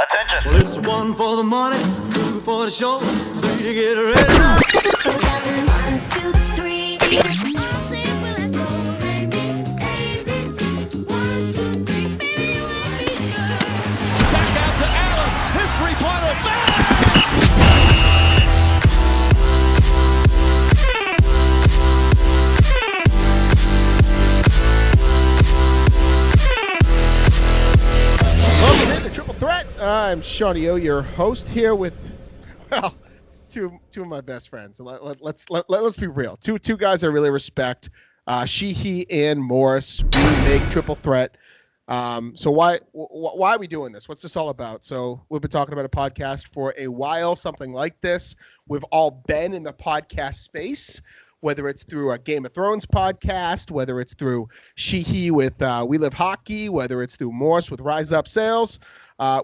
Attention. Well, it's one for the money, two for the show, three to get ready now. 1, 2, 3. Back out to Allen. His three-pointer. Welcome into Triple Threat. I'm Shawnee O, your host, here with, well, two of my best friends. Let's be real. Two guys I really respect. Sheehy and Morris. We make Triple Threat. So why are we doing this? What's this all about? So we've been talking about a podcast for a while, something like this. We've all been in the podcast space, whether it's through a Game of Thrones podcast, whether it's through Sheehy with We Live Hockey, whether it's through Morse with Rise Up Sales.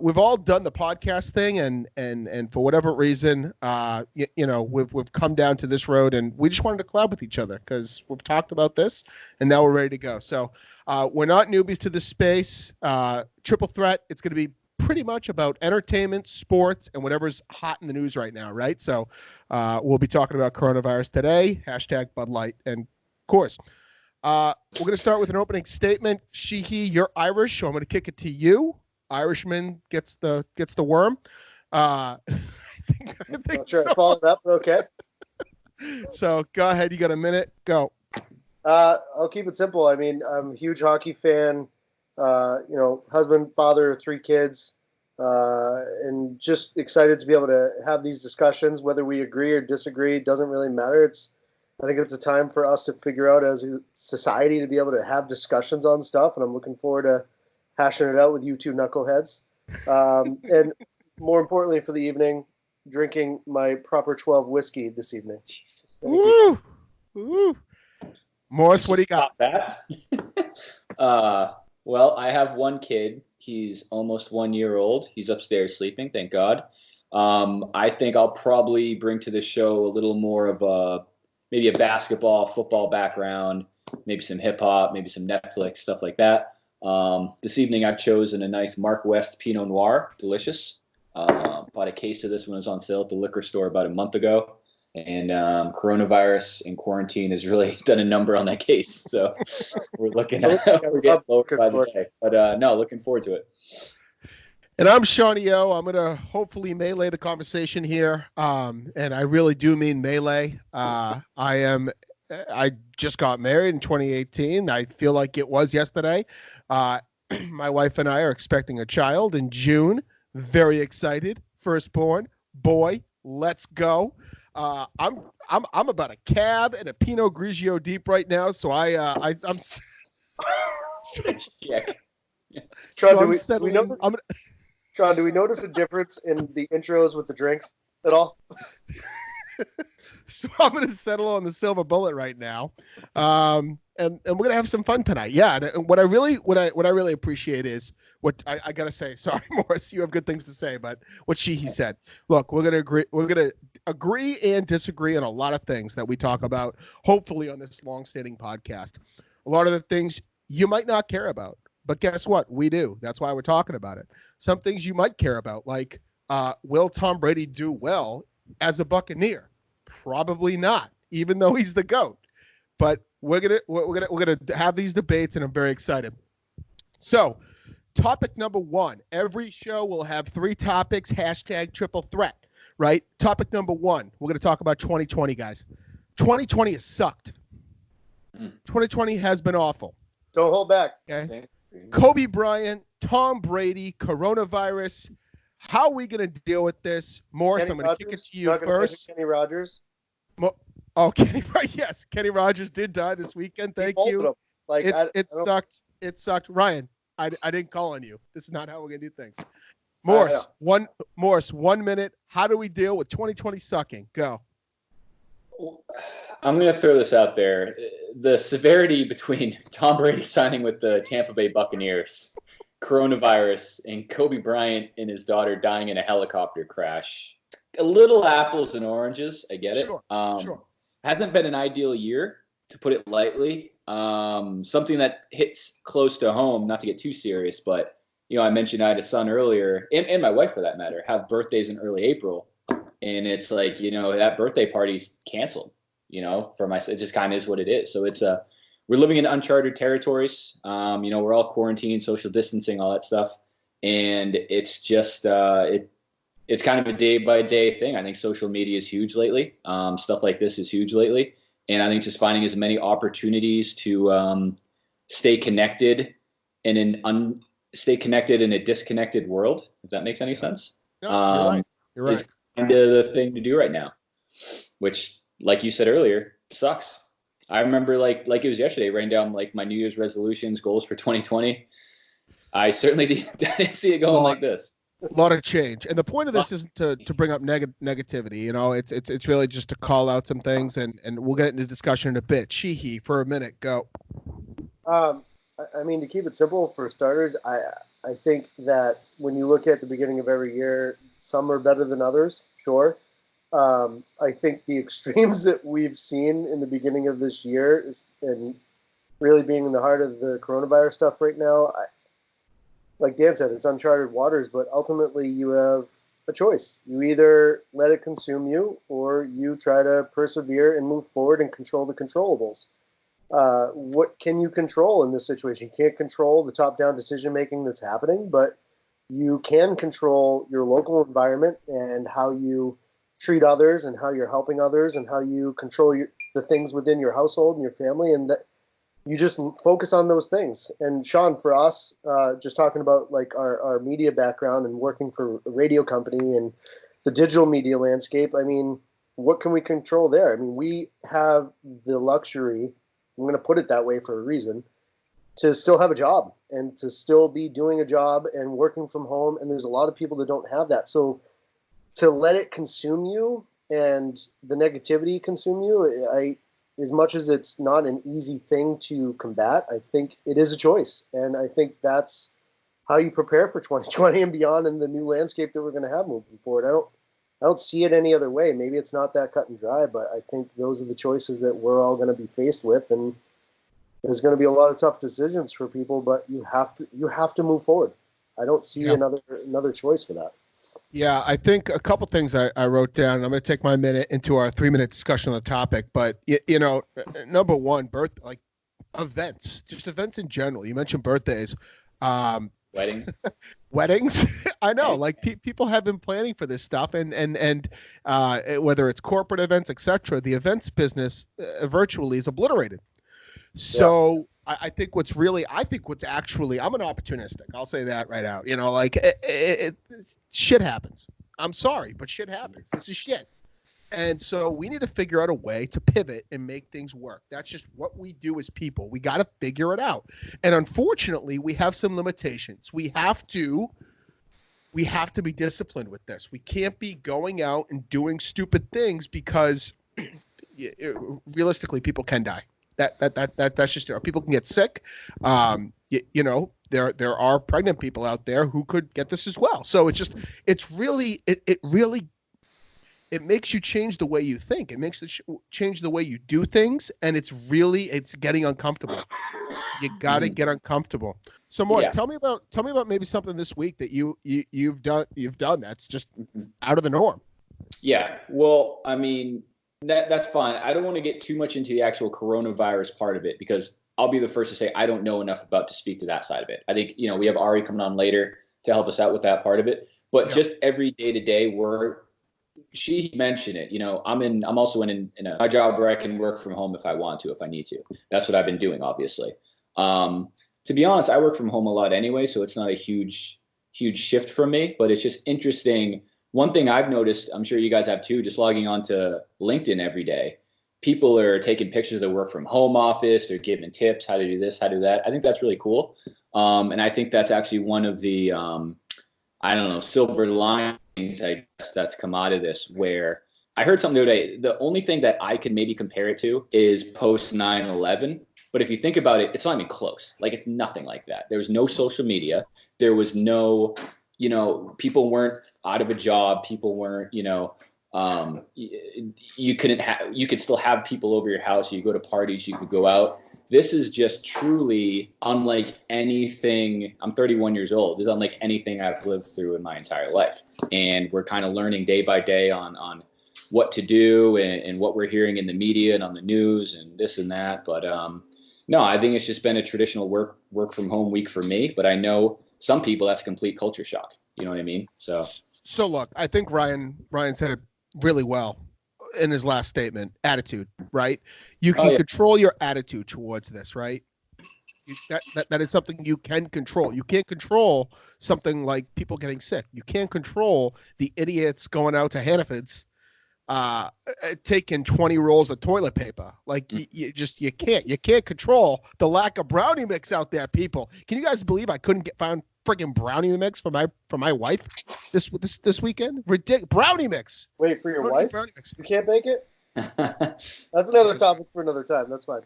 We've all done the podcast thing, and for whatever reason, we've come down to this road, and we just wanted to collab with each other because we've talked about this, and now we're ready to go. So we're not newbies to this space. Triple Threat, it's going to be pretty much about entertainment, sports, and whatever's hot in the news right now, right? So we'll be talking about coronavirus today, hashtag Bud Light, and of course, we're going to start with an opening statement. Sheehy, you're Irish, so I'm going to kick it to you. Irishman gets the worm. I think Not sure so. I followed up, but okay. So go ahead. You got a minute. Go. I'll keep it simple. I mean, I'm a huge hockey fan. Husband, father, 3 kids, and just excited to be able to have these discussions. Whether we agree or disagree, doesn't really matter. I think it's a time for us to figure out as a society to be able to have discussions on stuff, and I'm looking forward to hashing it out with you two knuckleheads. And more importantly for the evening, drinking my proper 12 whiskey this evening. Woo! Woo! Morris, what do you got? That. Well, I have one kid. He's almost 1 year old. He's upstairs sleeping, thank God. I think I'll probably bring to the show a little more of maybe a basketball, football background, maybe some hip hop, maybe some Netflix, stuff like that. This evening I've chosen a nice Mark West Pinot Noir, delicious. Bought a case of this when it was on sale at the liquor store about a month ago. And coronavirus and quarantine has really done a number on that case. So we're looking at we're getting lower by the day. But no, looking forward to it. And I'm Shawnee O. I'm going to hopefully melee the conversation here. And I really do mean melee. I just got married in 2018. I feel like it was yesterday. My wife and I are expecting a child in June. Very excited. Firstborn boy. Let's go. I'm about a cab and a Pinot Grigio deep right now. So I'm Yeah. Sean, so Sean, do we notice a difference in the intros with the drinks at all? So I'm going to settle on the silver bullet right now, and we're going to have some fun tonight. Yeah, and what I really appreciate is what I got to say. Sorry, Morris, you have good things to say, but what he said. Look, we're going to agree and disagree on a lot of things that we talk about. Hopefully, on this long-standing podcast, a lot of the things you might not care about, but guess what? We do. That's why we're talking about it. Some things you might care about, like will Tom Brady do well as a Buccaneer? Probably not, even though he's the GOAT. But we're gonna have these debates, and I'm very excited. So, topic number 1. Every show will have 3 topics. Hashtag Triple Threat. Right. Topic number 1. We're gonna talk about 2020, guys. 2020 has sucked. 2020 has been awful. Don't hold back. Okay. Kobe Bryant, Tom Brady, coronavirus. How are we going to deal with this? Morris, Kenny I'm going to kick it to you Not gonna first. Kenny Rogers. Kenny, yes. Kenny Rogers did die this weekend. Thank you. It sucked. It sucked. Ryan, I didn't call on you. This is not how we're going to do things. Morris, 1 minute. How do we deal with 2020 sucking? Go. I'm going to throw this out there. The severity between Tom Brady signing with the Tampa Bay Buccaneers, coronavirus, and Kobe Bryant and his daughter dying in a helicopter crash. A little apples and oranges. I get it. Sure. Hasn't been an ideal year, to put it lightly. Something that hits close to home, not to get too serious, but I mentioned I had a son earlier, and my wife for that matter, have birthdays in early April. And it's like, that birthday party's canceled, for my, it just kind of is what it is. So we're living in uncharted territories. We're all quarantined, social distancing, all that stuff. And it's just, it's kind of a day by day thing. I think social media is huge lately. Stuff like this is huge lately. And I think just finding as many opportunities to stay connected stay connected in a disconnected world, if that makes any sense. No, you're right. You're right. Is kind of the thing to do right now, which, like you said earlier, sucks. I remember like it was yesterday, writing down like my New Year's resolutions, goals for 2020. I certainly didn't see it going like this. A lot of change, and the point of this isn't to bring up negativity. It's really just to call out some things, and we'll get into discussion in a bit. Sheehy, for a minute, go. I mean, to keep it simple, for starters, I think that when you look at the beginning of every year, some are better than others, sure. I think the extremes that we've seen in the beginning of this year and really being in the heart of the coronavirus stuff right now, like Dan said, it's uncharted waters, but ultimately you have a choice. You either let it consume you or you try to persevere and move forward and control the controllables. What can you control in this situation? You can't control the top-down decision-making that's happening, but you can control your local environment and how you treat others and how you're helping others and how you control the things within your household and your family, and that you just focus on those things. And Sean, for us, just talking about like our media background and working for a radio company and the digital media landscape, I mean, what can we control there? I mean, we have the luxury, I'm going to put it that way for a reason, to still have a job and to still be doing a job and working from home. And there's a lot of people that don't have that. So to let it consume you and the negativity consume you, as much as it's not an easy thing to combat, I think it is a choice. And I think that's how you prepare for 2020 and beyond in the new landscape that we're going to have moving forward. I don't see it any other way. Maybe it's not that cut and dry, but I think those are the choices that we're all going to be faced with. And there's going to be a lot of tough decisions for people, but you have to move forward. I don't see another choice for that. Yeah, I think a couple things I wrote down. I'm going to take my minute into our 3-minute discussion on the topic. But, number one, events, just events in general. You mentioned birthdays. Weddings. I know, like people have been planning for this stuff, and whether it's corporate events, etc., the events business virtually is obliterated. So I think what's actually, I'm an opportunistic. I'll say that right out. Shit happens. I'm sorry, but shit happens. This is shit. And so we need to figure out a way to pivot and make things work. That's just what we do as people. We got to figure it out. And unfortunately, we have some limitations. We have to be disciplined with this. We can't be going out and doing stupid things because realistically, people can die. That's just there. People can get sick. There are pregnant people out there who could get this as well. So it makes you change the way you think. It makes it change the way you do things, and it's getting uncomfortable. You got to get uncomfortable. So, Morris, tell me about maybe something this week that you've done that's just out of the norm. Yeah, well, I mean, that's fine. I don't want to get too much into the actual coronavirus part of it because I'll be the first to say I don't know enough about to speak to that side of it. I think we have Ari coming on later to help us out with that part of it. But just every day to day, she mentioned it. I'm also in a job where I can work from home if I want to, if I need to. That's what I've been doing, obviously. To be honest, I work from home a lot anyway, so it's not a huge shift for me. But it's just interesting. One thing I've noticed, I'm sure you guys have too, just logging on to LinkedIn every day, people are taking pictures of their work from home office. They're giving tips, how to do this, how to do that. I think that's really cool. And I think that's actually one of the, silver linings, I guess, that's come out of this, where I heard something the other day. The only thing that I could maybe compare it to is post 9/11. But if you think about it, it's not even close. Like, it's nothing like that. There was no social media. There was no, people weren't out of a job. People weren't, you could still have people over your house. You go to parties, you could go out. this is just truly unlike anything. I'm 31 years old. This is unlike anything I've lived through in my entire life. And we're kind of learning day by day on what to do and what we're hearing in the media and on the news and this and that. But no, I think it's just been a traditional work from home week for me. But I know some people, that's a complete culture shock. You know what I mean? So look, I think Ryan said it really well in his last statement. Attitude, right? You can control your attitude towards this, right? That is something you can control. You can't control something like people getting sick. You can't control the idiots going out to Hannaford's taking 20 rolls of toilet paper. Like you can't control the lack of brownie mix out there, people. Can you guys believe I couldn't find freaking brownie mix for my wife this weekend? Ridiculous. Brownie mix. Wait, for your wife? Brownie mix. You can't make it? That's another topic for another time. That's fine.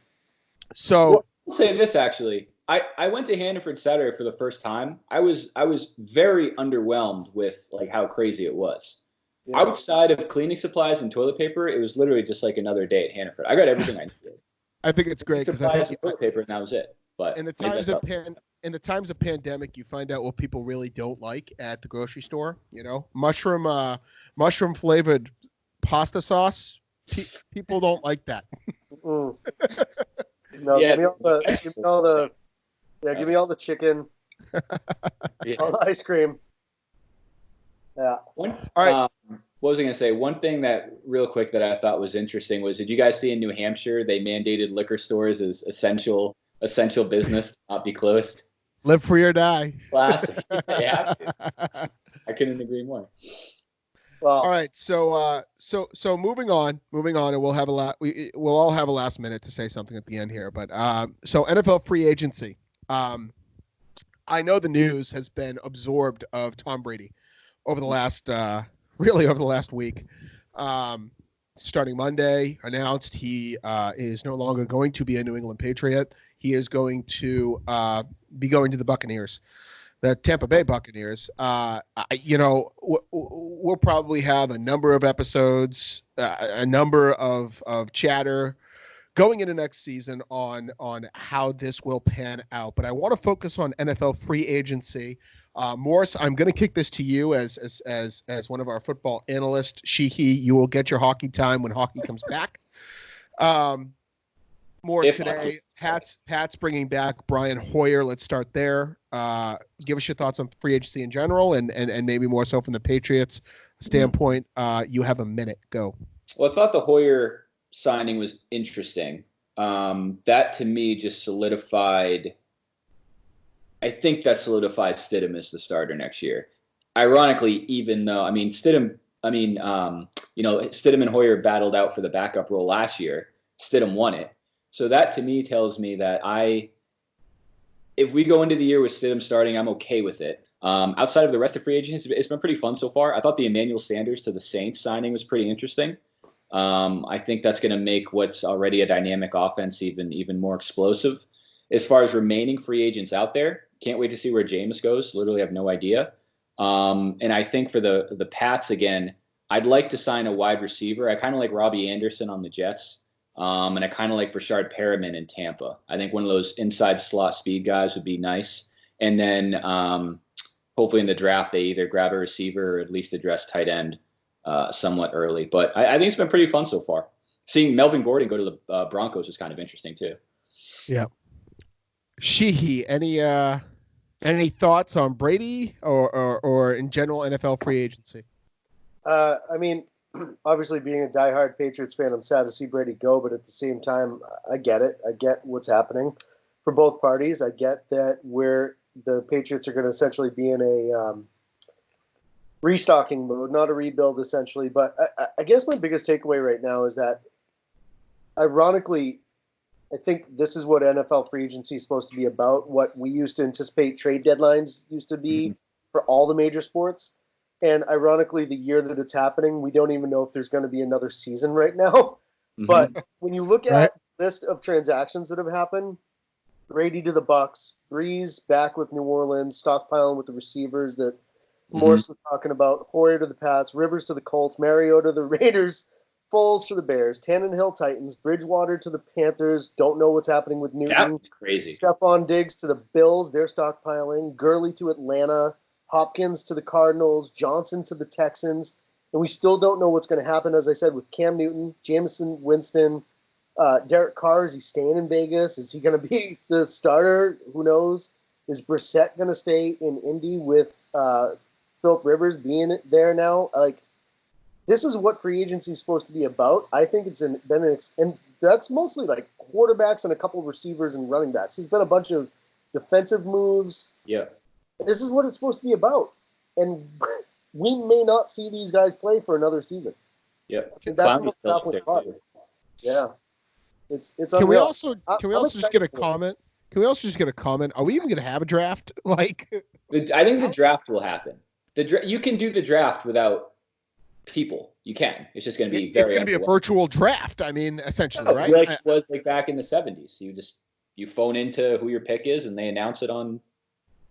So I'll say this actually. I went to Hannaford Saturday for the first time. I was very underwhelmed with like how crazy it was. Yeah. Outside of cleaning supplies and toilet paper, it was literally just like another day at Hannaford. I got everything I needed. I think it's great because I think toilet paper and that was it. But in the times of pandemic, you find out what people really don't like at the grocery store. You know, mushroom flavored pasta sauce. People don't like that. No, give me all the chicken, all the ice cream. Yeah. All right. What was I going to say? One thing that real quick that I thought was interesting was, did you guys see in New Hampshire, they mandated liquor stores as essential business to not be closed? Live free or die. Classic. They have to. I couldn't agree more. Well, all right. So moving on, and we'll all have a last minute to say something at the end here. But so NFL free agency. I know the news has been absorbed of Tom Brady over the last week. Starting Monday, announced he is no longer going to be a New England Patriot. He is going to be going to the Buccaneers, the Tampa Bay Buccaneers. We'll probably have a number of episodes, a number of chatter going into next season on how this will pan out. But I want to focus on NFL free agency. Morris, I'm going to kick this to you as one of our football analysts. He, you will get your hockey time when hockey comes back. Morris, today, Pat's bringing back Brian Hoyer. Let's start there. Give us your thoughts on free agency in general, and maybe more so from the Patriots standpoint. You have a minute. Go. Well, I thought the Hoyer signing was interesting. That to me just solidified. I think that solidifies Stidham as the starter next year. Ironically, even though Stidham and Hoyer battled out for the backup role last year. Stidham won it. So that to me tells me that if we go into the year with Stidham starting, I'm okay with it. Outside of the rest of free agents, it's been pretty fun so far. I thought the Emmanuel Sanders to the Saints signing was pretty interesting. I think that's going to make what's already a dynamic offense even more explosive. As far as remaining free agents out there, can't wait to see where Jameis goes. Literally have no idea. And I think for the Pats, again, I'd like to sign a wide receiver. I kind of like Robbie Anderson on the Jets. And I kind of like Brashard Perriman in Tampa. I think one of those inside slot speed guys would be nice. And then hopefully in the draft, they either grab a receiver or at least address tight end somewhat early. But I think it's been pretty fun so far. Seeing Melvin Gordon go to the Broncos was kind of interesting too. Yeah. Sheehy, any thoughts on Brady or in general NFL free agency? Obviously being a diehard Patriots fan, I'm sad to see Brady go, but at the same time, I get it. I get what's happening for both parties. I get that where the Patriots are going to essentially be in a restocking mode, not a rebuild essentially. But I guess my biggest takeaway right now is that, ironically, I think this is what NFL free agency is supposed to be about, what we used to anticipate trade deadlines used to be for all the major sports. And ironically, the year that it's happening, we don't even know if there's going to be another season right now. Mm-hmm. But when you look at the list of transactions that have happened, Brady to the Bucks, Breeze back with New Orleans, stockpiling with the receivers that Morris was talking about, Hoyer to the Pats, Rivers to the Colts, Mariota to the Raiders, Foles to the Bears, Tannenhill Titans, Bridgewater to the Panthers. Don't know what's happening with Newton. That's crazy. Stephon Diggs to the Bills. They're stockpiling. Gurley to Atlanta. Hopkins to the Cardinals. Johnson to the Texans. And we still don't know what's going to happen, as I said, with Cam Newton, Jameson Winston, Derek Carr. Is he staying in Vegas? Is he going to be the starter? Who knows? Is Brissett going to stay in Indy with Philip Rivers being there now? This is what free agency is supposed to be about. I think it's and that's mostly like quarterbacks and a couple of receivers and running backs. There's been a bunch of defensive moves. Yeah. This is what it's supposed to be about. And we may not see these guys play for another season. Yeah. And that's what I'm with Carr. Yeah. It's Can we unreal. also I'm just get a excited for it. comment? Can we also just get a comment? Are we even going to have a draft? I think the draft will happen. You can do the draft without people. You can. It's just going to be it's very. going to be a virtual draft. I mean, essentially, right? Like it was like back in the 70s. You phone into who your pick is, and they announce it on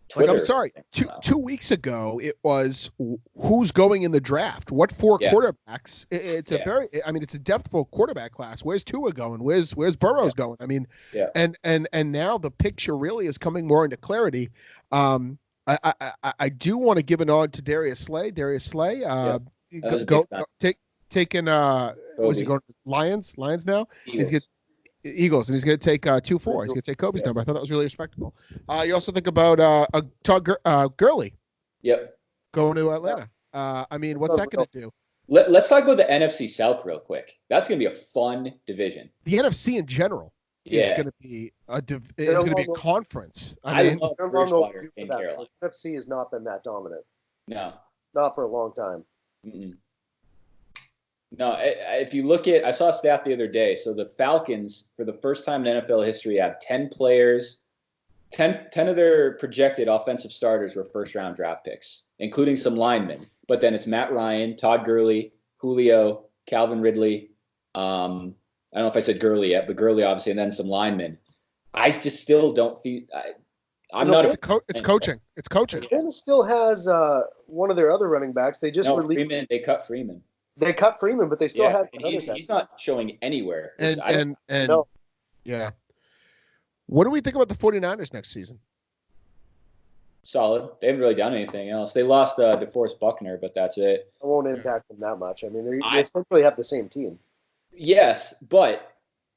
Twitter. I'm sorry. 2 weeks ago, it was who's going in the draft. What four quarterbacks? It's it's a depthful quarterback class. Where's Tua going? Where's Burrow's going? I mean, and now the picture really is coming more into clarity. I do want to give a nod to Darius Slay. Taking was he going to Lions now? Eagles, and he's going to take 2-4. He's going to take Kobe's number. I thought that was really respectable. You also think about Todd Gurley. Yep. Going to Atlanta. What's that going to do? Let's talk about the NFC South real quick. That's going to be a fun division. The NFC in general is going to be a conference. I love Bridgewater in Carolina. The NFC has not been that dominant. No. Not for a long time. Mm-mm. No, if you look at, I saw a stat the other day. So the Falcons, for the first time in NFL history, have 10 players. 10 of their projected offensive starters were first-round draft picks, including some linemen. But then it's Matt Ryan, Todd Gurley, Julio, Calvin Ridley. I don't know if I said Gurley yet, but Gurley obviously, and then some linemen. I just still don't think It's coaching. It's coaching. Atlanta still has one of their other running backs. They just released. Freeman. They cut Freeman. They cut Freeman, but they still have and another he's not showing anywhere. No. Yeah. What do we think about the 49ers next season? Solid. They haven't really done anything else. They lost DeForest Buckner, but that's it. It won't impact them that much. I mean, they essentially have the same team. Yes, but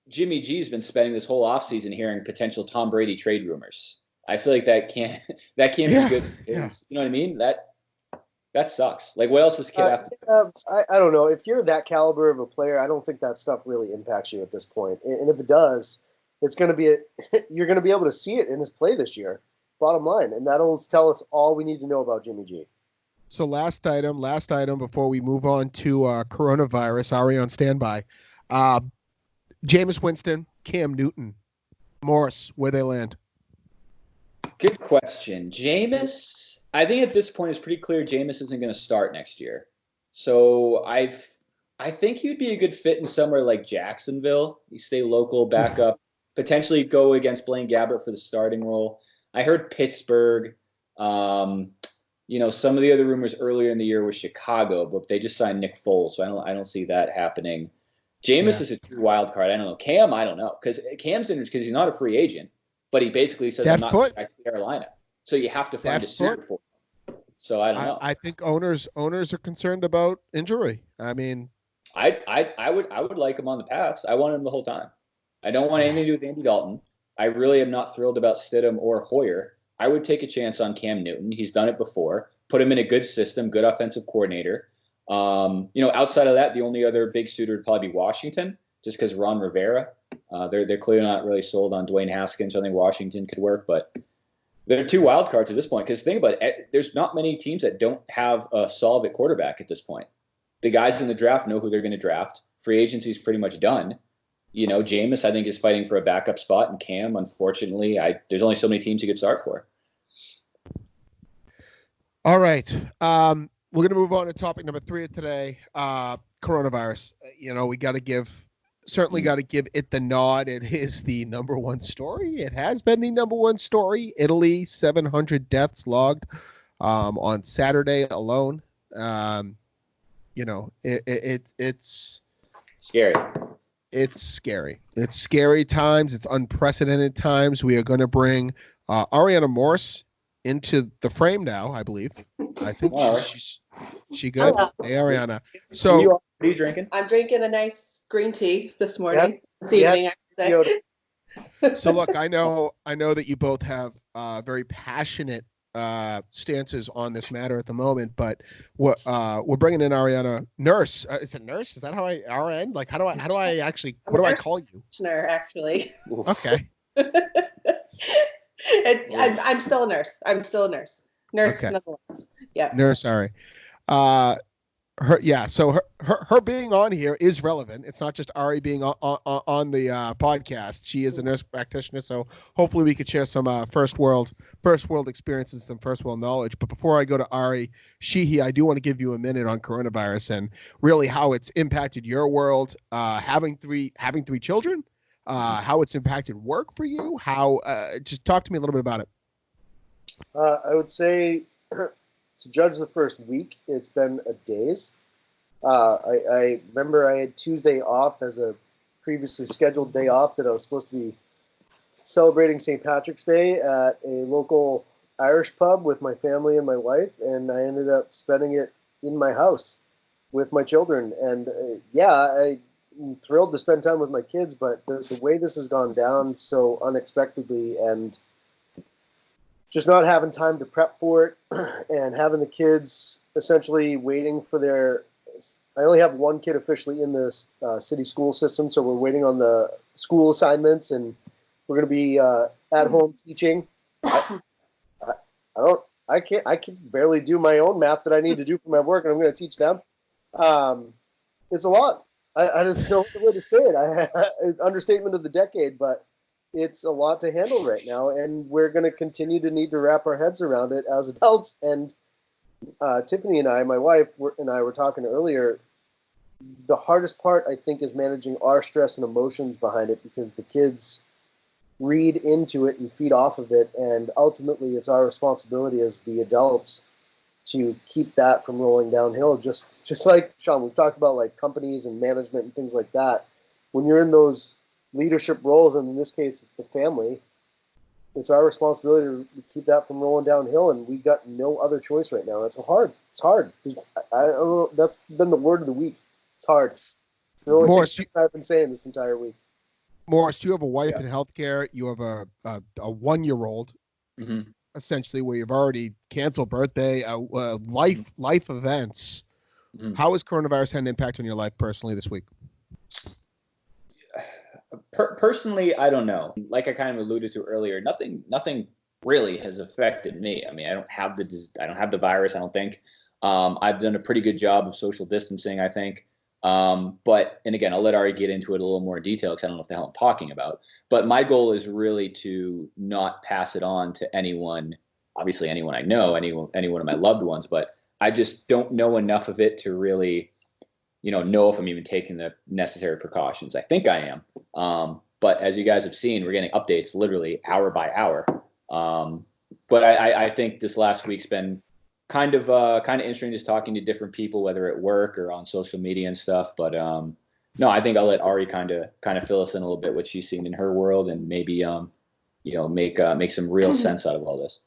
Jimmy G's been spending this whole offseason hearing potential Tom Brady trade rumors. I feel like that can't be good. Yeah. You know what I mean? That sucks. Like, what else does kid have to? I don't know. If you're that caliber of a player, I don't think that stuff really impacts you at this point. And if it does, it's going to be you're going to be able to see it in his play this year. Bottom line, and that'll tell us all we need to know about Jimmy G. So last item before we move on to coronavirus. Ari on standby. Jameis Winston, Cam Newton, Morris, where they land? Good question. Jameis, I think at this point it's pretty clear Jameis isn't going to start next year. So I think he'd be a good fit in somewhere like Jacksonville. You stay local, back up, potentially go against Blaine Gabbert for the starting role. I heard Pittsburgh. Some of the other rumors earlier in the year was Chicago, but they just signed Nick Foles, so I don't see that happening. Jameis is a true wild card. I don't know. Cam, I don't know, because Cam's interesting because he's not a free agent, but he basically says I'm not going back to Carolina. So you have to find a suitor for him. So I don't know. I think owners are concerned about injury. I mean, I would like him on the pass. I want him the whole time. I don't want anything to do with Andy Dalton. I really am not thrilled about Stidham or Hoyer. I would take a chance on Cam Newton. He's done it before. Put him in a good system, good offensive coordinator. Outside of that, the only other big suitor would probably be Washington, just because Ron Rivera. They're clearly not really sold on Dwayne Haskins. So I think Washington could work, but they're two wild cards at this point. Because think about it, there's not many teams that don't have a solid at quarterback at this point. The guys in the draft know who they're going to draft. Free agency is pretty much done. Jameis, I think, is fighting for a backup spot, and Cam, unfortunately, there's only so many teams he could start for. All right. We're going to move on to topic number 3 of today, coronavirus. We got to give it the nod. It is the number one story. It has been the number one story. Italy, 700 deaths logged on Saturday alone. It's Scary. It's scary. It's scary times. It's unprecedented times. We are going to bring Ariana Morse into the frame now, I believe. I think All right. she good. Hello. Hey, Ariana. What So are you drinking? I'm drinking a nice green tea this morning, this Yeah. evening, I should say. so look, I know that you both have very passionate stances on this matter at the moment, but we're bringing in Ariana Nurse. Is it Nurse? Is that how I RN? Like how do I actually what do I call you? Nurse, actually. Okay. I'm still a nurse. Nurse, Okay. nonetheless. Yeah. Nurse, sorry. So her being on here is relevant. It's not just Ari being on the podcast. She is a nurse practitioner, so hopefully we could share some first world experiences, some first world knowledge. But before I go to Ari Sheehy, I do want to give you a minute on coronavirus and really how it's impacted your world. Having three children, how it's impacted work for you. How just talk to me a little bit about it. I would say, to judge the first week, it's been a daze. I remember I had Tuesday off as a previously scheduled day off that I was supposed to be celebrating St. Patrick's Day at a local Irish pub with my family and my wife, and I ended up spending it in my house with my children. And I'm thrilled to spend time with my kids, but the way this has gone down so unexpectedly, and just not having time to prep for it, and having the kids essentially waiting for their. I only have one kid officially in the city school system, so we're waiting on the school assignments, and we're going to be at home teaching. I can barely do my own math that I need to do for my work, and I'm going to teach them. It's a lot. I don't know the way to say it. Understatement of the decade, but it's a lot to handle right now, and we're going to continue to need to wrap our heads around it as adults. And Tiffany and I, my wife, and I were talking earlier. The hardest part, I think, is managing our stress and emotions behind it, because the kids read into it and feed off of it, and ultimately it's our responsibility as the adults to keep that from rolling downhill. Just like Sean, we've talked about like companies and management and things like that. When you're in those leadership roles, and in this case it's the family, it's our responsibility to keep that from rolling downhill, and we got no other choice right now. It's hard. I don't know, that's been the word of the week. It's hard. It's the only Morris, thing I've been saying this entire week. Morris, you have a wife in healthcare. You have a 1-year-old, Mm-hmm. essentially, where you've already canceled birthday, life events. Mhm. How has coronavirus had an impact on your life personally this week? Personally, I don't know. Like I kind of alluded to earlier, nothing really has affected me. I mean, I don't have the virus. I don't think. I've done a pretty good job of social distancing, I think. And again, I'll let Ari get into it a little more in detail because I don't know what the hell I'm talking about. But my goal is really to not pass it on to anyone. Obviously, anyone I know, any one of my loved ones. But I just don't know enough of it to really, know if I'm even taking the necessary precautions. I think I am. But as you guys have seen, we're getting updates literally hour by hour. But I think this last week's been kind of interesting, just talking to different people, whether at work or on social media and stuff. But no, I think I'll let Ari kind of fill us in a little bit what she's seen in her world, and maybe make some real sense out of all this.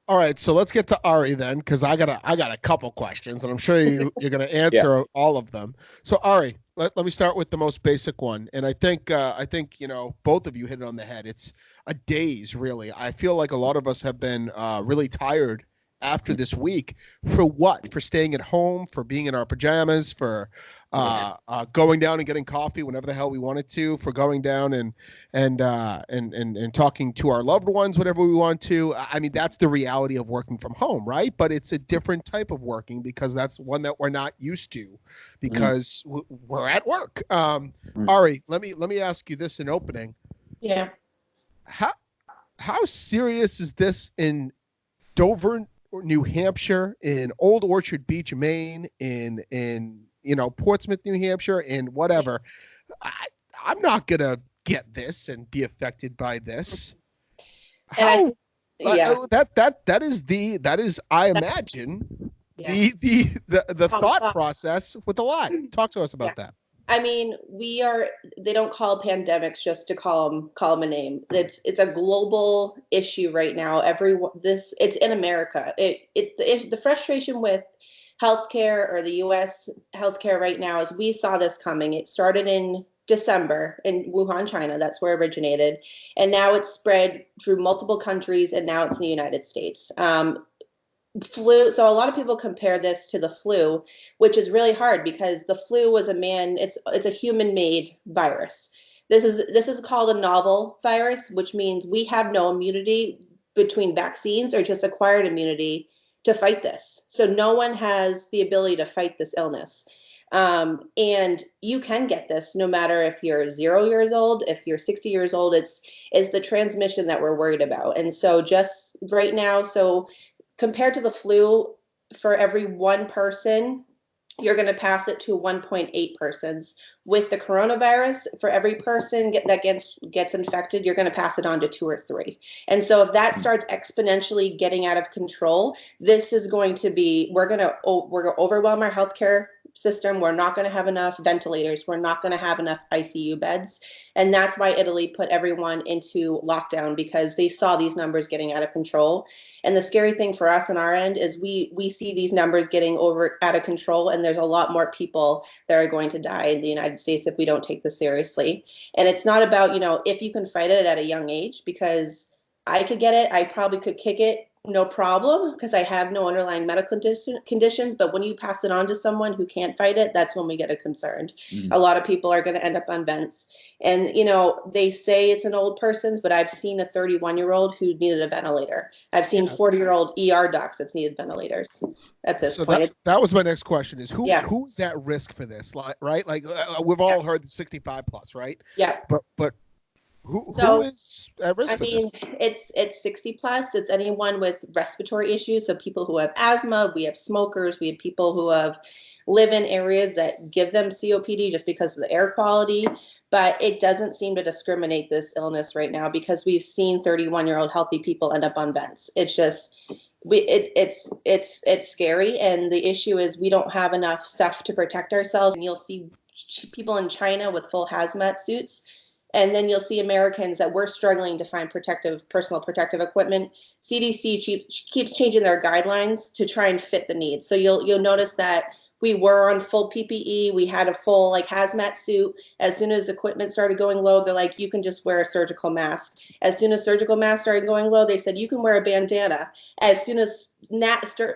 All right, so let's get to Ari then, because I got a couple questions, and I'm sure you're going to answer all of them. So Ari, let me start with the most basic one, and I think both of you hit it on the head. It's a daze, really. I feel like a lot of us have been really tired after this week. For what? For staying at home, for being in our pajamas, for going down and getting coffee whenever the hell we wanted to, for going down and talking to our loved ones whenever we want to. I mean, that's the reality of working from home, right? But it's a different type of working, because that's one that we're not used to, because we're at work. Ari, let me ask you this in opening. Yeah. How serious is this in Dover, New Hampshire, in Old Orchard Beach, Maine, in Portsmouth, New Hampshire, and whatever? I'm not gonna get this and be affected by this. And that is I imagine the thought process with a lot. Talk to us about that. I mean, they don't call pandemics just to call them a name. It's a global issue right now. It's in America. The frustration with healthcare or the US healthcare right now is we saw this coming. It started in December in Wuhan, China. That's where it originated. And now it's spread through multiple countries, and now it's in the United States. Flu, so a lot of people compare this to the flu, which is really hard because the flu was it's a human made virus. This is called a novel virus, which means we have no immunity between vaccines or just acquired immunity to fight this. So no one has the ability to fight this illness. And you can get this no matter if you're 0 years old, if you're 60 years old. It's the transmission that we're worried about. And so just right now, so compared to the flu, for every one person, you're going to pass it to 1.8 persons. With the coronavirus, for every person that gets infected, you're going to pass it on to 2 or 3. And so if that starts exponentially getting out of control, this is going to be, we're going to overwhelm our healthcare system. We're not going to have enough ventilators. We're not going to have enough ICU beds. And that's why Italy put everyone into lockdown, because they saw these numbers getting out of control. And the scary thing for us on our end is we see these numbers getting out of control, and there's a lot more people that are going to die in the United States if we don't take this seriously. And it's not about, if you can fight it at a young age, because I could get it. I probably could kick it, no problem, because I have no underlying medical conditions. But when you pass it on to someone who can't fight it, that's when we get concerned. A lot of people are going to end up on vents. And, they say it's an old person's, but I've seen a 31-year-old who needed a ventilator. I've seen 40-year-old ER docs that's needed ventilators at this point. That was my next question is who Yeah. who's at risk for this? Right? Like we've all heard the 65 plus, right? Yeah. But who So, is at risk for this? it's 60 plus. It's anyone with respiratory issues. So people who have asthma, we have smokers, we have people who live in areas that give them COPD just because of the air quality. But it doesn't seem to discriminate this illness right now, because we've seen 31-year-old healthy people end up on vents. It's just it's scary. And the issue is we don't have enough stuff to protect ourselves. And you'll see people in China with full hazmat suits. And then you'll see Americans that we're struggling to find personal protective equipment. CDC keeps changing their guidelines to try and fit the needs. So you'll notice that we were on full PPE. We had a full hazmat suit. As soon as equipment started going low, they're like, you can just wear a surgical mask. As soon as surgical masks started going low, they said, you can wear a bandana. As soon as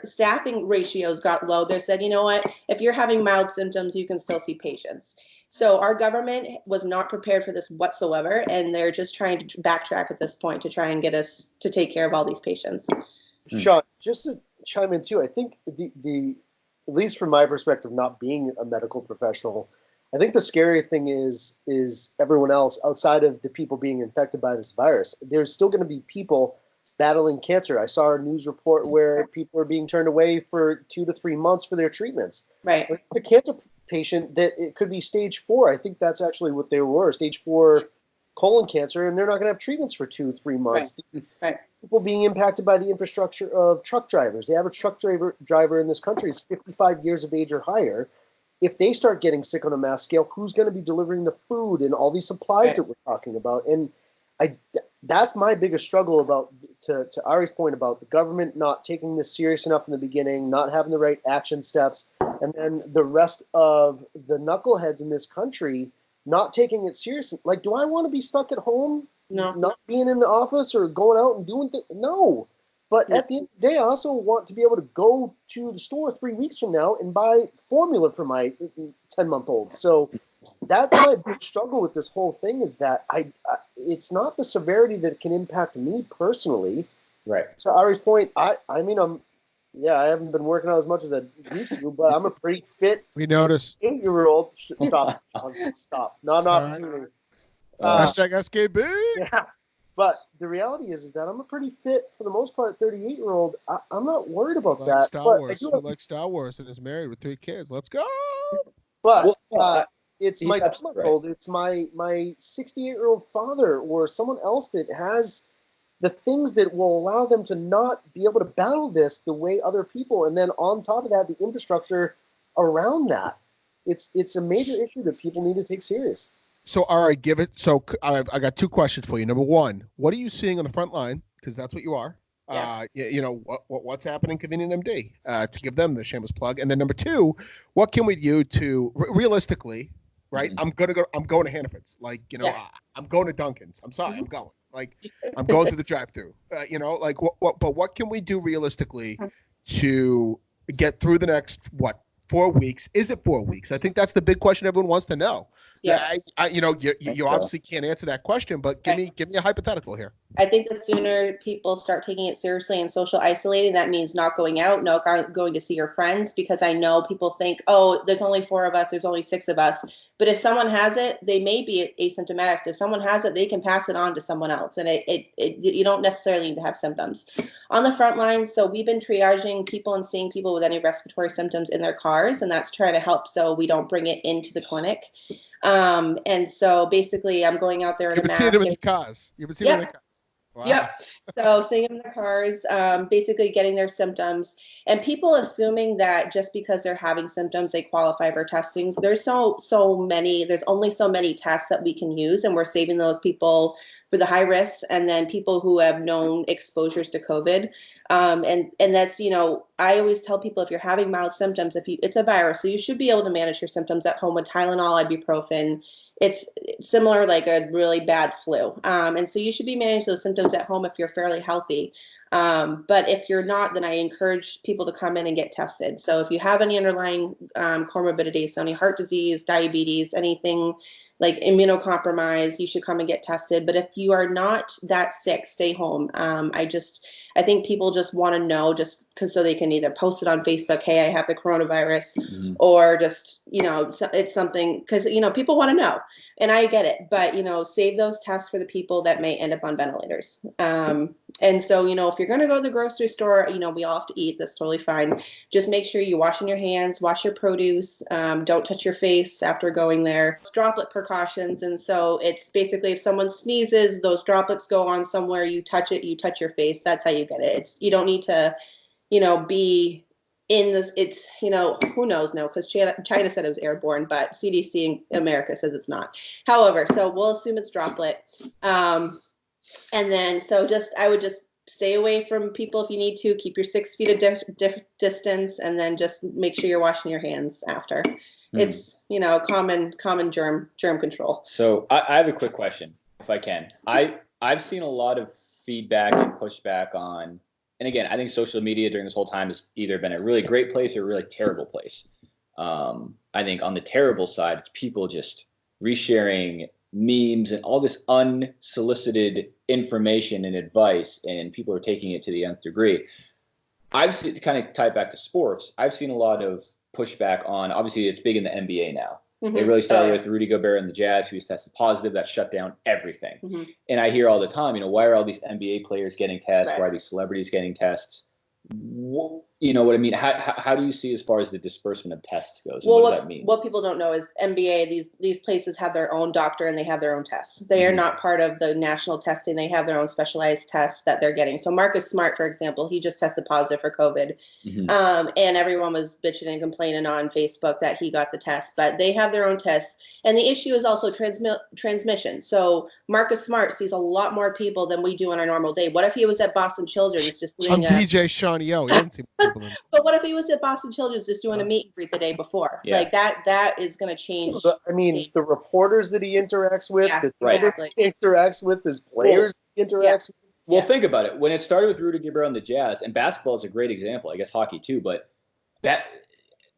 staffing ratios got low, they said, you know what, if you're having mild symptoms, you can still see patients. So our government was not prepared for this whatsoever, and they're just trying to backtrack at this point to try and get us to take care of all these patients. Sean, just to chime in too, I think the at least from my perspective, not being a medical professional, I think the scary thing is everyone else outside of the people being infected by this virus. There's still going to be people battling cancer. I saw a news report where people are being turned away for 2 to 3 months for their treatments. Right. Like a cancer patient that it could be stage 4. I think that's actually what they were, stage 4 colon cancer, and they're not going to have treatments for 2-3 months. Right. People being impacted by the infrastructure of truck drivers. The average truck driver in this country is 55 years of age or higher. If they start getting sick on a mass scale, who's going to be delivering the food and all these supplies that we're talking about? And that's my biggest struggle about, to Ari's point about the government not taking this serious enough in the beginning, not having the right action steps, and then the rest of the knuckleheads in this country not taking it seriously. Like, do I want to be stuck at home? No. Not being in the office or going out and doing things? No. But at the end of the day, I also want to be able to go to the store 3 weeks from now and buy formula for my 10-month-old. So that's my big struggle with this whole thing, is that it's not the severity that it can impact me personally. Right. To Ari's point, I haven't been working out as much as I used to, but I'm a pretty fit We noticed. 8-year-old. Stop. Sean, stop. Not an opportunity. Hashtag SKB. Yeah. But the reality is that I'm a pretty fit, for the most part, 38-year-old. I'm not worried about Like that. Star But I Wars. do Who have, likes Star Wars and is married with 3 kids. Let's go. but Well, it's he's my absolutely 10-month-old. It's my 68-year-old father, or someone else that has the things that will allow them to not be able to battle this the way other people. And then on top of that, the infrastructure around that. it's a major issue that people need to take serious. So, all right, give it. So, I got two questions for you. Number one, what are you seeing on the front line? Because that's what you are. Yeah. You know what's happening Convenient MD to give them the shameless plug. And then number two, what can we do to realistically, right? I'm going to Hannaford's. Like, you know, Yeah. I'm going to Dunkin's. I'm sorry, I'm going. Like, I'm going to the drive-through. You know, like but what can we do realistically to get through the next 4 weeks? Is it 4 weeks? I think that's the big question everyone wants to know. Yeah. You know, you obviously can't answer that question, but give me a hypothetical here. I think the sooner people start taking it seriously and social isolating, that means not going out, not going to see your friends, because I know people think, oh, there's only 4 of us, there's only 6 of us. But if someone has it, they may be asymptomatic. If someone has it, they can pass it on to someone else. And you don't necessarily need to have symptoms. On the front lines, so we've been triaging people and seeing people with any respiratory symptoms in their cars, and that's trying to help so we don't bring it into the clinic. And so basically I'm going out there in You've a been mask. seeing them in the cars. You've been seeing them in the cars. Wow. Yep. So seeing them in their cars, basically getting their symptoms, and people assuming that just because they're having symptoms, they qualify for testings. There's there's only so many tests that we can use, and we're saving those people for the high risks and then people who have known exposures to COVID. And that's, you know, I always tell people, if you're having mild symptoms, it's a virus, so you should be able to manage your symptoms at home with Tylenol, ibuprofen. It's similar like a really bad flu. And so you should be managing those symptoms at home if you're fairly healthy. But if you're not, then I encourage people to come in and get tested. So if you have any underlying comorbidities, so any heart disease, diabetes, anything like immunocompromised, you should come and get tested. But if you are not that sick, stay home. I think people just want to know, just because so they can either post it on Facebook, hey, I have the coronavirus, or just, you know, it's something, because, you know, people want to know, and I get it, but, you know, save those tests for the people that may end up on ventilators. And so, you know, if you're going to go to the grocery store, you know, we all have to eat, that's totally fine. Just make sure you're washing your hands, wash your produce, don't touch your face after going there. It's droplet precautions. And so it's basically, if someone sneezes, those droplets go on somewhere, you touch it, you touch your face, that's how you get it. You don't need to, you know, be in this, it's, you know, who knows now, because China said it was airborne, but CDC in America says it's not. However, so we'll assume it's droplet. And then, I would just stay away from people if you need to. Keep your 6 feet of distance, and then just make sure you're washing your hands after. It's, you know, common germ control. So I have a quick question, if I can. I've seen a lot of feedback and pushback on, and again, I think social media during this whole time has either been a really great place or a really terrible place. I think on the terrible side, it's people just resharing memes and all this unsolicited information and advice, and people are taking it to the nth degree. I've seen, to kind of tie it back to sports, I've seen a lot of pushback on, obviously it's big in the NBA now. They really started with Rudy Gobert and the Jazz, who was tested positive. That shut down everything. And I hear all the time, you know, why are all these NBA players getting tests? Right. Why are these celebrities getting tests? You know what I mean? How do you see as far as the disbursement of tests goes? Well, what does that mean? What people don't know is NBA, these places have their own doctor and they have their own tests. They are not part of the national testing. They have their own specialized tests that they're getting. So Marcus Smart, for example, he just tested positive for COVID. And everyone was bitching and complaining on Facebook that he got the test, but they have their own tests. And the issue is also transmission. So Marcus Smart sees a lot more people than we do on our normal day. What if he was at Boston Children's just doing I'm DJ Shawnee O. He didn't see people in. But what if he was at Boston Children's just doing a meet and greet the day before? Yeah. Like that is going to change. So, I mean, the reporters that he interacts with, Yeah, the right. players he interacts with, his players he interacts with. Well, think about it. When it started with Rudy Gobert on the Jazz, and basketball is a great example, I guess hockey too, but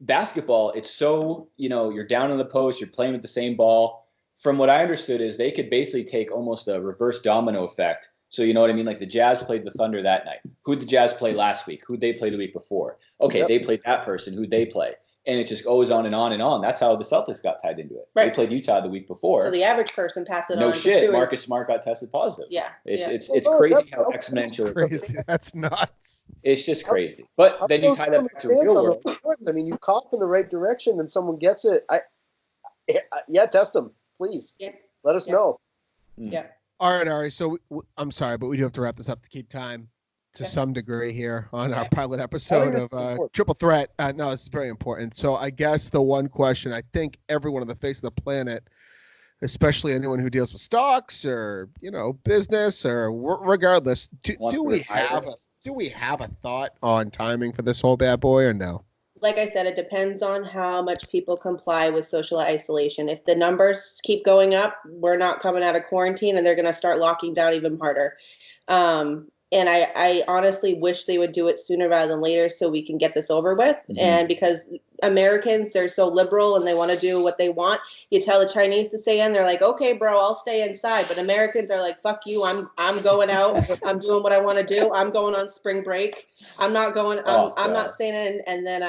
basketball, it's so, you know, you're down in the post, you're playing with the same ball. From what I understood is they could basically take almost a reverse domino effect. So you know what I mean? Like the Jazz played the Thunder that night. Who'd the Jazz play last week? Who'd they play the week before? Okay, they played that person. Who'd they play? And it just goes on and on and on. That's how the Celtics got tied into it. Right. They played Utah the week before. So the average person passed it on. No to shit. two. Marcus Smart got tested positive. Yeah. It's crazy how exponential. Crazy. That's nuts. It's just crazy. But then you tie that back to real world. I mean, you cough in the right direction and someone gets it. Yeah, test them, please. Yeah. Let us Yeah. know. Yeah. All right. So I'm sorry, but we do have to wrap this up to keep time. to some degree here on our pilot I episode think this of is important. Triple Threat. No, this is very important. So I guess the one question I think everyone on the face of the planet, especially anyone who deals with stocks or business or regardless, do we have a thought on timing for this whole bad boy or no? Like I said, it depends on how much people comply with social isolation. If the numbers keep going up, we're not coming out of quarantine and they're going to start locking down even harder. And I honestly wish they would do it sooner rather than later so we can get this over with. And because Americans, they're so liberal and they want to do what they want. You tell the Chinese to stay in, they're like, okay, bro, I'll stay inside. But Americans are like, fuck you, I'm going out. I'm doing what I want to do. I'm going on spring break. I'm not going, I'm not staying in. And then,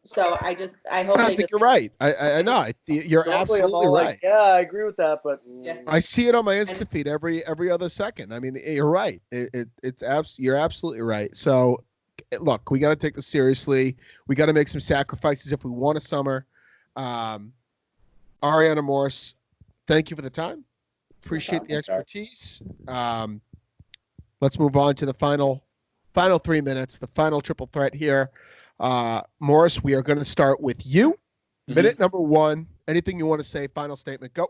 so I hope I think you're right. I know. You're Normally, I'm absolutely all right. like, yeah, I agree with that, but Yeah. I see it on my Insta feed every other second. I mean, you're right. You're absolutely right. So, look, we got to take this seriously. We got to make some sacrifices if we want a summer. Ariana Morse, thank you for the time. Appreciate the expertise. Let's move on to the final 3 minutes, the final triple threat here. Morris, we are going to start with you. Minute number 1. Anything you want to say? Final statement. Go.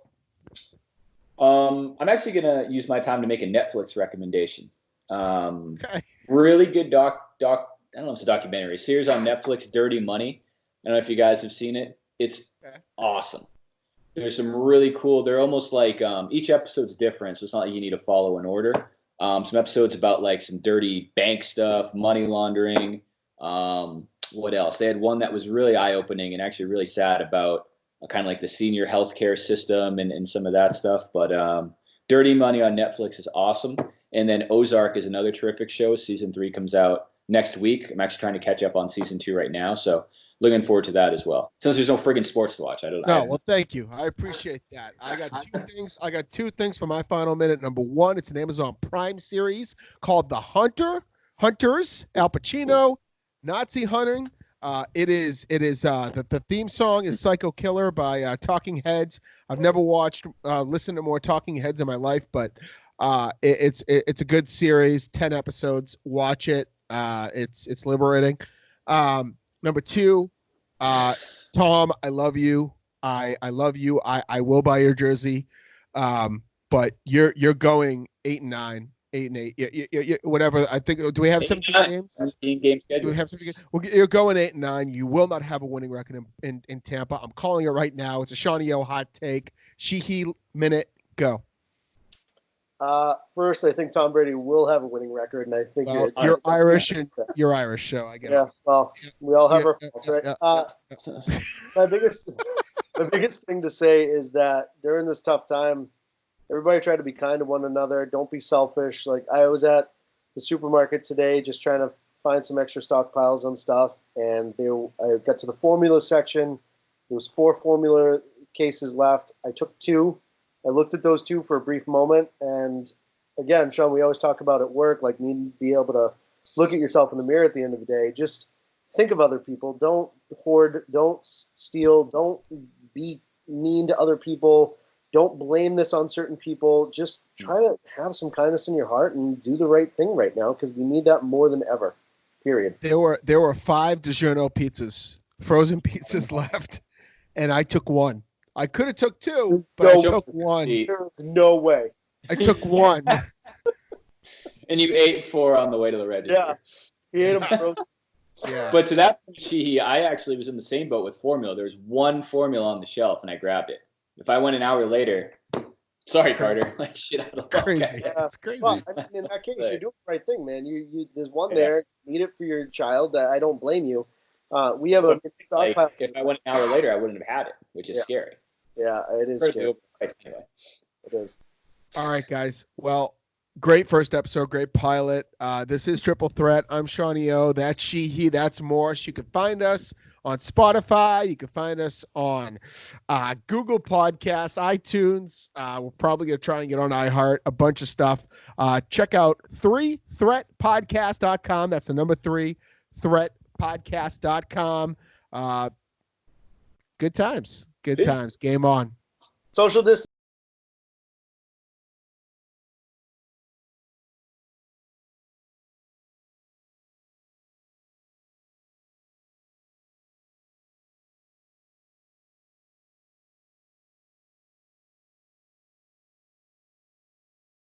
I'm actually going to use my time to make a Netflix recommendation. Okay. Really good I don't know if it's a documentary, a series on Netflix, Dirty Money. I don't know if you guys have seen it. It's awesome. There's some really cool, they're almost like, each episode's different, so it's not like you need to follow an order. Some episodes about like some dirty bank stuff, money laundering. What else? They had one that was really eye-opening and actually really sad about kind of like the senior healthcare system and some of that stuff. But Dirty Money on Netflix is awesome. And then Ozark is another terrific show. Season 3 comes out next week. I'm actually trying to catch up on season 2 right now. So looking forward to that as well. Since there's no friggin' sports to watch, Well, thank you. I appreciate that. I got two things for my final minute. Number 1, it's an Amazon Prime series called The Hunters, Al Pacino, Nazi hunting. It is the theme song is Psycho Killer by Talking Heads. I've never listened to more Talking Heads in my life, but it's a good series, 10 episodes. Watch it. It's liberating. Number 2, Tom, I love you. I love you. I will buy your jersey. But you're going 8-9, 8-8, whatever. I think. Do we have 17 games? 17 game schedule. Do we have 17 games? Well, you're going 8-9. You will not have a winning record in Tampa. I'm calling it right now. It's a Shawnee O hot take. She minute go. First, I think Tom Brady will have a winning record, and I think you're Irish and you're Irish, so I get it. Yeah, well, we all have our faults, right? My biggest thing to say is that during this tough time, everybody try to be kind to one another. Don't be selfish. Like, I was at the supermarket today just trying to find some extra stockpiles on stuff, and I got to the formula section. There was 4 formula cases left. I took 2. I looked at those 2 for a brief moment, and again, Sean, we always talk about at work, like needing to be able to look at yourself in the mirror at the end of the day. Just think of other people. Don't hoard. Don't steal. Don't be mean to other people. Don't blame this on certain people. Just try to have some kindness in your heart and do the right thing right now, because we need that more than ever. Period. There were 5 DiGiorno pizzas, frozen pizzas left, and I took 1. I could have took 2, but I took 1. There's no way. I took 1. And you ate 4 on the way to the register. Yeah, he ate them frozen. Yeah. But to that point, I actually was in the same boat with formula. There's 1 formula on the shelf, and I grabbed it. If I went an hour later, sorry, Carter, like shit out of the Crazy. Okay. It's crazy. Well, I mean, in that case, you're doing the right thing, man. You there's one there. Eat it for your child. I don't blame you. We have a like, if I went an hour later, I wouldn't have had it, which is scary. Yeah, it is scary. Anyway. It is. All right, guys. Well, great first episode, great pilot. This is Triple Threat. I'm Shawnee O. That's she, he, that's Morse. You can find us on Spotify. You can find us on Google Podcasts, iTunes. We're probably going to try and get on iHeart, a bunch of stuff. Check out 3threatpodcast.com. That's the number 3, threatpodcast.com. Good times. Good times. Game on. Social distance.